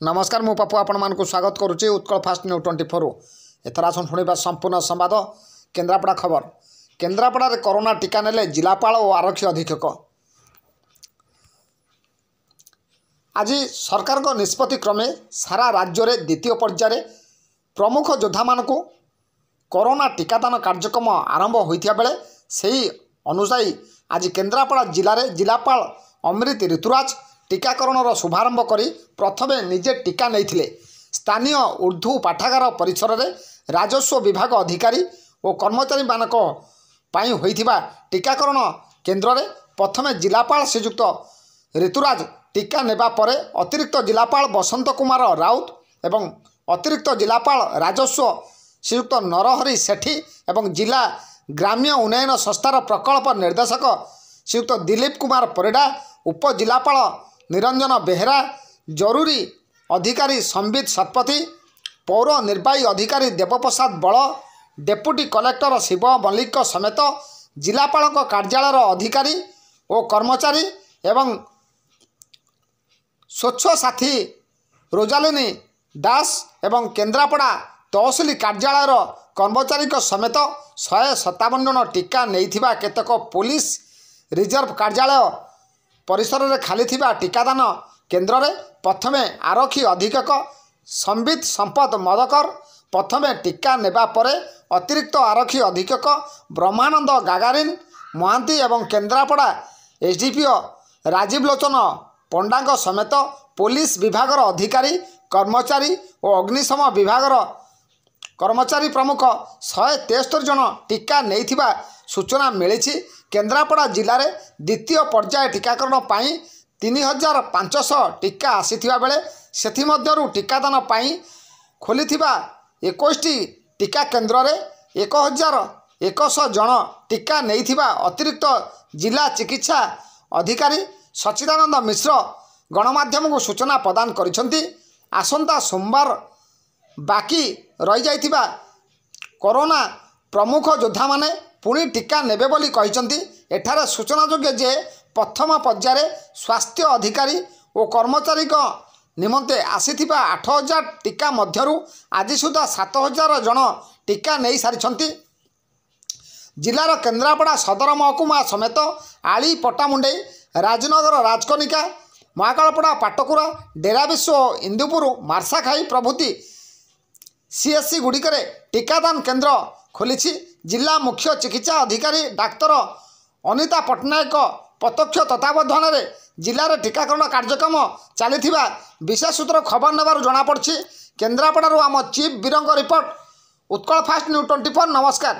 नमस्कार मु पप्पू आपण मानक स्वागत करुच्ची उत्कल फास्ट न्यूज 24। एथर आसन शुणा संपूर्ण संवाद। केन्द्रापड़ा खबर। केन्द्रापड़ा रे कोरोना टीका नेले जिलापाल और आरक्षी अधीक्षक। आज सरकार को निष्पत्ति क्रमे सारा राज्य में द्वितीय पर्यायर प्रमुख योद्धा मानक कोरोना टीकादान कार्यक्रम आरंभ होता बेले से अनुसायी आज केन्द्रापड़ा जिले में जिलापाल अमृत ऋतुराज टीकाकरण शुभारंभ करी प्रथमे निजे टीका नहीं स्थानीय उर्दू पाठागार परिसर में राजस्व विभाग अधिकारी और कर्मचारी मानक पाई होइथिबा टीकाकरण केन्द्र में प्रथमे जिलापाल श्रीयुक्त ऋतुराज टीका नेबा परे अतिरिक्त जिलापाल बसंत कुमार राउत एवं अतिरिक्त जिलापाल राजस्व श्रीयुक्त नरहरि सेठी एवं जिला ग्राम्य उन्नयन संस्थार प्रकल्प निर्देशक श्रीयुक्त दिलीप कुमार परिडा उपजिलापाल निरंजन बेहेरा जरूरी अधिकारी संबित शतपथी पौर निर्वाही अधिकारी देवप्रसाद बल डेप्यूटी कलेक्टर शिव मल्लिक समेत जिलापाल कार्यालय अधिकारी और कर्मचारी एवं स्वच्छ साथी रोजालिनी दास एवं केन्द्रापड़ा तहसिल कार्यालय कर्मचारी समेत 157 जन टीका नैथिबा केतक पुलिस रिजर्व कार्यालय परिसर में खाली थिबा टीकादान केन्द्र में प्रथमे आरक्षी अधीक्षक संबित संपद मदकर प्रथमे टीका नेबा परे अतिरिक्त आरक्षी अधीक्षक ब्रह्मानंद गागारिन महांती एवं केन्द्रापड़ा एसडीपीओ राजीव लोचन पंडा समेत पुलिस विभाग अधिकारी कर्मचारी और अग्निशम विभाग कर्मचारी प्रमुख 173 जन टीका नैथिबा सूचना मिली। केन्द्रापड़ा जिले में द्वितीय पर्याय टीकाकरण पाई 3500 टीका आसीथिबा बेले सेथिमध्यरु टीकादान पाई खोलिथिबा 21टी टीका केन्द्र में 1100 जन टीका नैथिबा अतिरिक्त जिला चिकित्सा अधिकारी सच्चिदानंद मिश्र गणमाध्यम को सूचना प्रदान करिसेंती। आसंता सोमवार बाकी रही जाइथिबा कोरोना प्रमुख योद्धा माने पुणी टीका नेबे बोली कहिसेंती। एठारे सूचनायोग्य जे प्रथम पर्यायर स्वास्थ्य अधिकारी और कर्मचारी निमंते आसीथिबा 8000 टीका मध्यरु आज सुधा 7000 जन टीका नहीं सारिछंती। जिलार केन्द्रापड़ा सदर महकुमा समेत आली पट्टामुंडई राजनगर राजकनिका महाकालपड़ा पाटकुरा डेरा विश्व इंदुपुर मार्साखाई प्रभृति सीएससी गुड़िकरे टीकादान केन्द्र खोली। जिला मुख्य चिकित्सा अधिकारी डाक्तर अनिता पट्टनायक प्रत्यक्ष तत्वावधान में जिले में टीकाकरण कार्यक्रम चली विशेष सूत्र खबर नेबार जमापड़ी। केन्द्रापड़ारू आम चीफ बीरंग रिपोर्ट उत्कल फास्ट न्यूज 24। नमस्कार।